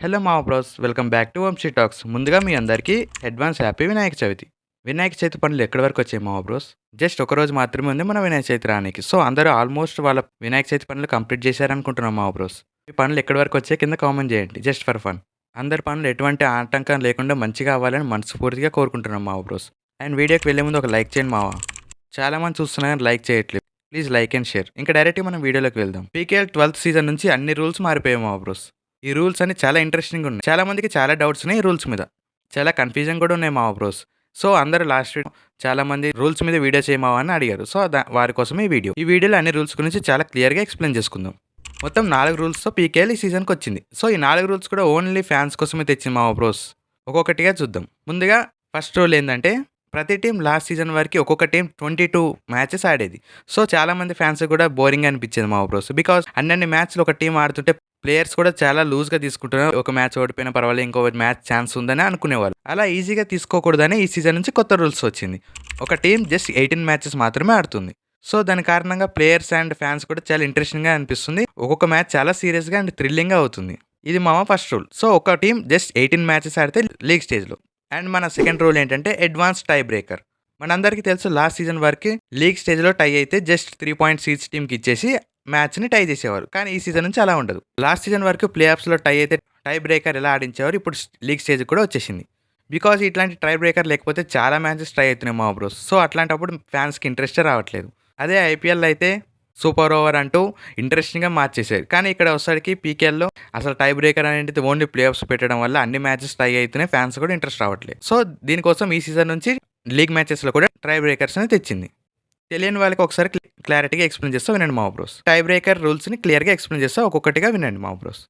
Hello మా bros, welcome back to Vamshi talks. ముందుగా మీ అందరికీ అడ్వాన్స్ హ్యాపీ వినాయక చవితి. వినాయక చవితి పనులు ఎక్కడి వరకు వచ్చాయి మా బ్రోస్? జస్ట్ ఒక రోజు మాత్రమే ఉంది మన వినాయక చవితి రానికి. సో అందరూ ఆల్మోస్ట్ వాళ్ళ వినాయక చవితి పనులు కంప్లీట్ చేశారనుకుంటున్నాం మా బ్రోస్. ఈ పనులు ఎక్కడి వరకు వచ్చాయి కింద కామెంట్ చేయండి, జస్ట్ ఫర్ ఫన్. అందరి పనులు ఎటువంటి ఆటంకం లేకుండా మంచిగా అవ్వాలని మనస్ఫూర్తిగా కోరుకుంటున్నాం మా బ్రోస్. అండ్ వీడియోకి వెళ్ళే ముందు ఒక లైక్ చేయండి మావా. చాలా మంది చూస్తున్నారు కానీ లైక్ చేయట్లేదు. Please like and share. ఇంకా డైరెక్ట్గా మనం వీడియోలోకి వెళ్దాం. పీకేఎల్ 12th సీజన్ నుంచి అన్ని రూల్స్ మారిపోయాయి మా బ్రోస్. ఈ రూల్స్ అన్ని చాలా ఇంట్రెస్టింగ్ ఉన్నాయి. చాలా మందికి చాలా డౌట్స్ ఉన్నాయి ఈ రూల్స్ మీద. చాలా కన్ఫ్యూజన్ కూడా ఉన్నాయి మా బ్రోస్. సో అందరూ లాస్ట్ చాలా మంది రూల్స్ మీద వీడియో చేయమావా అని అడిగారు. సో వారి కోసమే ఈ వీడియో. ఈ వీడియోలో అన్ని రూల్స్ గురించి చాలా క్లియర్గా ఎక్స్ప్లెయిన్ చేసుకుందాం. మొత్తం 4 రూల్స్తో పీకేఎల్ ఈ సీజన్కి వచ్చింది. సో ఈ 4 రూల్స్ కూడా ఓన్లీ ఫ్యాన్స్ కోసమే తెచ్చింది మా బ్రోస్. ఒక్కొక్కటిగా చూద్దాం. ముందుగా ఫస్ట్ రూల్ ఏంటంటే ప్రతి టీం లాస్ట్ సీజన్ వరకు ఒక్కొక్క టీం 22 మ్యాచెస్ ఆడేది. సో చాలా మంది ఫ్యాన్స్ కూడా బోరింగ్ అనిపించేది మా బ్రోస్. బికాస్ అన్ని మ్యాచ్లు ఒక టీం ఆడుతుంటే ప్లేయర్స్ కూడా చాలా లూజ్గా తీసుకుంటున్నారు. ఒక మ్యాచ్ ఓడిపోయినా పర్వాలేదు, ఇంకో మ్యాచ్ ఛాన్స్ ఉందని అనుకునేవాళ్ళు. అలా ఈజీగా తీసుకోకూడదని ఈ సీజన్ నుంచి కొత్త రూల్స్ వచ్చింది. ఒక టీం జస్ట్ 18 మ్యాచెస్ మాత్రమే ఆడుతుంది. సో దాని కారణంగా ప్లేయర్స్ అండ్ ఫ్యాన్స్ కూడా చాలా ఇంట్రెస్టింగ్గా అనిపిస్తుంది. ఒక్కొక్క మ్యాచ్ చాలా సీరియస్గా అండ్ థ్రిల్లింగ్గా అవుతుంది. ఇది మా ఫస్ట్ రూల్. సో ఒక టీం జస్ట్ 18 మ్యాచెస్ ఆడితే లీగ్ స్టేజ్లో. అండ్ మన సెకండ్ రూల్ ఏంటంటే అడ్వాన్స్ టై బ్రేకర్. మనందరికీ తెలుసు లాస్ట్ సీజన్ వరకు లీగ్ స్టేజ్లో టై అయితే జస్ట్ 3 పాయింట్స్ ఈచ్ టీంకి ఇచ్చేసి మ్యాచ్ని టై చేసేవారు. కానీ ఈ సీజన్ నుంచి అలా ఉండదు. లాస్ట్ సీజన్ వరకు ప్లే ఆఫ్స్లో టై అయితే టై బ్రేకర్ ఎలా ఆడించేవారు, ఇప్పుడు లీగ్ స్టేజ్ కూడా వచ్చేసింది. బికాజ్ ఇట్లాంటి టై బ్రేకర్ లేకపోతే చాలా మ్యాచెస్ ట్రై అవుతున్నాయి మా బ్రోస్. సో అట్లాంటప్పుడు ఫ్యాన్స్కి ఇంట్రెస్టే రావట్లేదు. అదే ఐపీఎల్ అయితే సూపర్ ఓవర్ అంటూ ఇంట్రెస్టింగ్గా మార్చేసారు. కానీ ఇక్కడ వచ్చేసరికి పీకేఎల్లో అసలు టై బ్రేకర్ అనేది ఓన్లీ ప్లే ఆఫ్స్ పెట్టడం వల్ల అన్ని మ్యాచెస్ టై అవుతున్నాయి, ఫ్యాన్స్ కూడా ఇంట్రెస్ట్ రావట్లేదు. సో దీనికోసం ఈ సీజన్ నుంచి లీగ్ మ్యాచెస్లో కూడా టై బ్రేకర్స్ అని తెచ్చింది. తెలియని వాళ్ళకి ఒకసారి క్లారిటీగా ఎక్స్ప్లెయిన్ చేస్తా వినండి మా బ్రోస్. టై బ్రేకర్ రూల్స్ని క్లియర్గా ఎక్స్ప్లెయిన్ చేస్తా, ఒక్కొక్కటిగా వినండి మా బ్రోస్.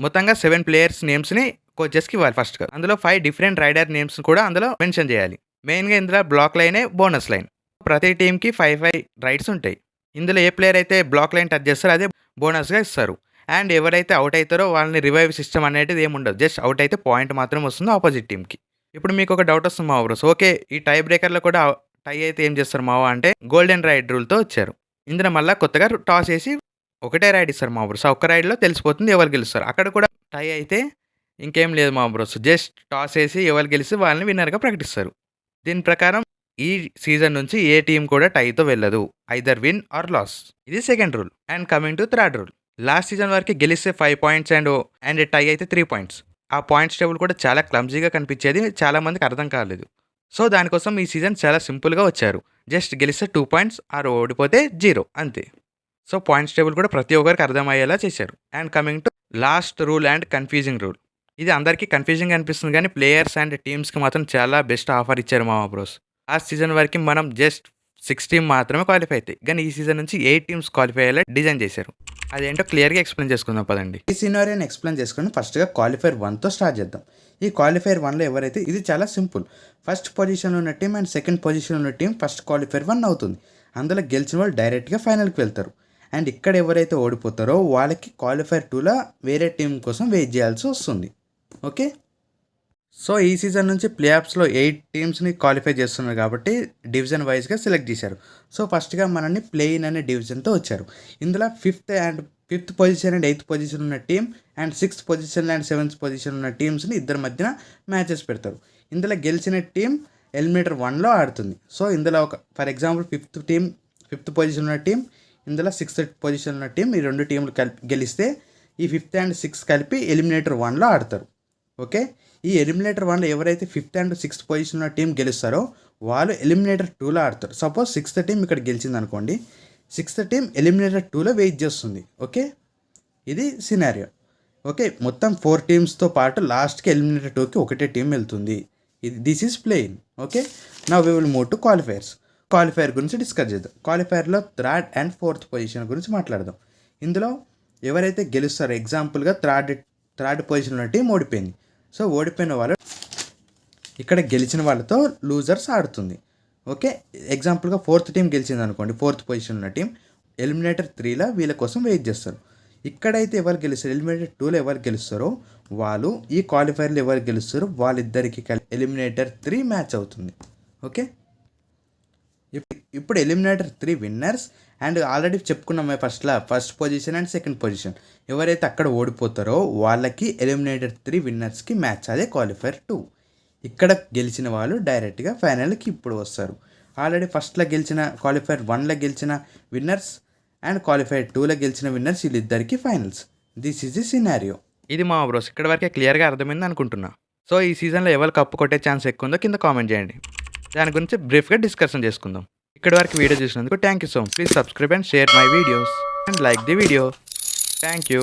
మొత్తంగా 7 ప్లేయర్స్ నేమ్స్ని కోచెస్కి ఇవ్వాలి ఫస్ట్గా. అందులో 5 డిఫరెంట్ రైడర్ నేమ్స్ కూడా అందులో మెన్షన్ చేయాలి. మెయిన్గా ఇందులో బ్లాక్ లైనే బోనస్ లైన్. ప్రతి టీంకి 5 రైడ్స్ ఉంటాయి. ఇందులో ఏ ప్లేయర్ అయితే బ్లాక్ లైన్ టచ్ చేస్తారో అదే బోనస్గా ఇస్తారు. అండ్ ఎవరైతే అవుట్ అవుతారో వాళ్ళని రివైవ్ సిస్టమ్ అనేది ఏమి ఉండదు. జస్ట్ అవుట్ అయితే పాయింట్ మాత్రం వస్తుంది ఆపోజిట్ టీంకి. ఇప్పుడు మీకు ఒక డౌట్ వస్తుంది మా బ్రోస్. ఓకే, ఈ టై బ్రేకర్లో కూడా టై అయితే ఏం చేస్తారు మావా అంటే గోల్డెన్ రైడ్ రూల్తో వచ్చారు. ఇందులో మళ్ళీ కొత్తగా టాస్ వేసి ఒకటే రైడ్ ఇస్తారు మా బ్రోస్. ఒక్క రైడ్లో తెలిసిపోతుంది ఎవరు గెలుస్తారు. అక్కడ కూడా టై అయితే ఇంకేం లేదు మా బ్రోస్. జస్ట్ టాస్ వేసి ఎవరు గెలిచి వాళ్ళని విన్నర్గా ప్రకటిస్తారు. దీని ప్రకారం ఈ సీజన్ నుంచి ఏ టీం కూడా టైతో వెళ్ళదు. Either win or loss. ఇది second rule. And coming to third rule. Last season వరకు గెలిస్తే 5 పాయింట్స్ అండ్ టై అయితే 3 పాయింట్స్. ఆ పాయింట్స్ టేబుల్ కూడా చాలా క్లమ్జీగా కనిపించేది, చాలా మందికి అర్థం కాలేదు. సో దానికోసం ఈ సీజన్ చాలా సింపుల్గా వచ్చారు. జస్ట్ గెలిస్తే 2 పాయింట్స్ ఆర్ ఓడిపోతే 0 అంతే. సో పాయింట్స్ టేబుల్ కూడా ప్రతి ఒక్కరికి అర్థమయ్యేలా చేశారు. And coming to last rule and confusing rule. ఇది అందరికీ కన్ఫ్యూజింగ్ అనిపిస్తుంది కానీ ప్లేయర్స్ అండ్ టీమ్స్కి మాత్రం చాలా బెస్ట్ ఆఫర్ ఇచ్చారు మా బ్రోస్. ఆ సీజన్ వరకు మనం జస్ట్ 6 టీమ్ మాత్రమే క్వాలిఫై అవుతాయి, కానీ ఈ సీజన్ నుంచి 8 టీమ్స్ క్వాలిఫై అయ్యేలా డిజైన్ చేశారు. అదేంటో క్లియర్గా ఎక్స్ప్లెయిన్ చేసుకుందాం పదండి. ఈ సినారియోని ఎక్స్ప్లెయిన్ చేసుకుని ఫస్ట్గా క్వాలిఫైర్ 1తో స్టార్ట్ చేద్దాం. ఈ క్వాలిఫైర్ 1లో ఎవరైతే, ఇది చాలా సింపుల్. ఫస్ట్ పొజిషన్లో ఉన్న టీం అండ్ సెకండ్ పొజిషన్లో ఉన్న టీం ఫస్ట్ క్వాలిఫైర్ 1 అవుతుంది. అందులో గెలిచిన వాళ్ళు డైరెక్ట్గా ఫైనల్కి వెళ్తారు. అండ్ ఇక్కడ ఎవరైతే ఓడిపోతారో వాళ్ళకి క్వాలిఫైర్ 2లో వేరే టీం కోసం వెయిట్ చేయాల్సి వస్తుంది. ఓకే, సో ఈ సీజన్ నుంచి ప్లే ఆఫ్స్లో 8 టీమ్స్ని క్వాలిఫై చేస్తున్నారు కాబట్టి డివిజన్ వైజ్గా సెలెక్ట్ చేశారు. సో ఫస్ట్గా మనల్ని ప్లే ఇన్ అనే డివిజన్తో వచ్చారు. ఇందులో 5th position and 8th position ఉన్న team and 6th position and 7th position ఉన్న టీమ్స్ని ఇద్దరి మధ్యన మ్యాచెస్ పెడతారు. ఇందులో గెలిచిన టీం ఎలిమినేటర్ 1లో ఆడుతుంది. సో ఇందులో ఒక ఫర్ ఎగ్జాంపుల్ 5th పొజిషన్ ఉన్న టీం, ఇందులో 6th పొజిషన్ ఉన్న టీం, ఈ 2 టీంలు కలిపి గెలిస్తే ఈ 5th అండ్ 6th కలిపి ఎలిమినేటర్ 1లో ఆడతారు. ఓకే, ఈ ఎలిమినేటర్ 1లో ఎవరైతే 5th అండ్ 6th పొజిషన్ ఉన్న టీం గెలుస్తారో వాళ్ళు ఎలిమినేటర్ 2లో ఆడతారు. సపోజ్ 6th టీం ఇక్కడ గెలిచింది అనుకోండి, 6th టీం ఎలిమినేటర్ 2లో వెయిట్ చేస్తుంది. ఓకే, ఇది సినారియో. ఓకే, మొత్తం 4 టీమ్స్తో పాటు లాస్ట్కి ఎలిమినేటర్ 2కి ఒకటే టీం వెళ్తుంది. This is playing. Okay, now we will move to qualifiers. Qualifier గురించి డిస్కస్ చేద్దాం. క్వాలిఫైర్లో 3rd అండ్ 4th పొజిషన్ గురించి మాట్లాడదాం. ఇందులో ఎవరైతే గెలుస్తారో, ఎగ్జాంపుల్గా థర్డ్ పొజిషన్ ఉన్న టీం ఓడిపోయింది. సో ఓడిపోయిన వాళ్ళు ఇక్కడ గెలిచిన వాళ్ళతో లూజర్స్ ఆడుతుంది. ఓకే, ఎగ్జాంపుల్గా 4th టీం గెలిచింది అనుకోండి, 4th పొజిషన్ ఉన్న టీం ఎలిమినేటర్ 3లో వీళ్ళ కోసం వెయిట్ చేస్తారు. ఇక్కడైతే ఎవరు గెలుస్తారు, ఎలిమినేటర్ 2లో ఎవరు గెలుస్తారో వాళ్ళు ఈ క్వాలిఫైర్లో ఎవరు గెలుస్తారో వాళ్ళిద్దరికి ఎలిమినేటర్ 3 మ్యాచ్ అవుతుంది. ఓకే, ఇప్పుడు ఎలిమినేటర్ 3 విన్నర్స్ అండ్ ఆల్రెడీ చెప్పుకున్నామే first position and second position ఎవరైతే అక్కడ ఓడిపోతారో వాళ్ళకి ఎలిమినేటర్ 3 విన్నర్స్కి మ్యాచ్, అదే క్వాలిఫైర్ 2. ఇక్కడ గెలిచిన వాళ్ళు డైరెక్ట్గా ఫైనల్కి ఇప్పుడు వస్తారు. ఆల్రెడీ ఫస్ట్లో గెలిచిన క్వాలిఫైర్ 1లో గెలిచిన విన్నర్స్ అండ్ క్వాలిఫైర్ 2లో గెలిచిన విన్నర్స్ వీళ్ళిద్దరికి finals. This is the scenario. ఇది మా బ్రోస్ ఇక్కడ వరకే క్లియర్గా అర్థమైంది అనుకుంటున్నా. సో ఈ సీజన్లో ఎవరు కప్పు కొట్టే ఛాన్స్ ఎక్కువ ఉందో కింద కామెంట్ చేయండి. దాని గురించి బ్రీఫ్గా డిస్కషన్ చేసుకుందాం. ఇక్కడ వరకు వీడియో చూసినందుకు thank you so much. Please subscribe and share my videos and like the video. Thank you.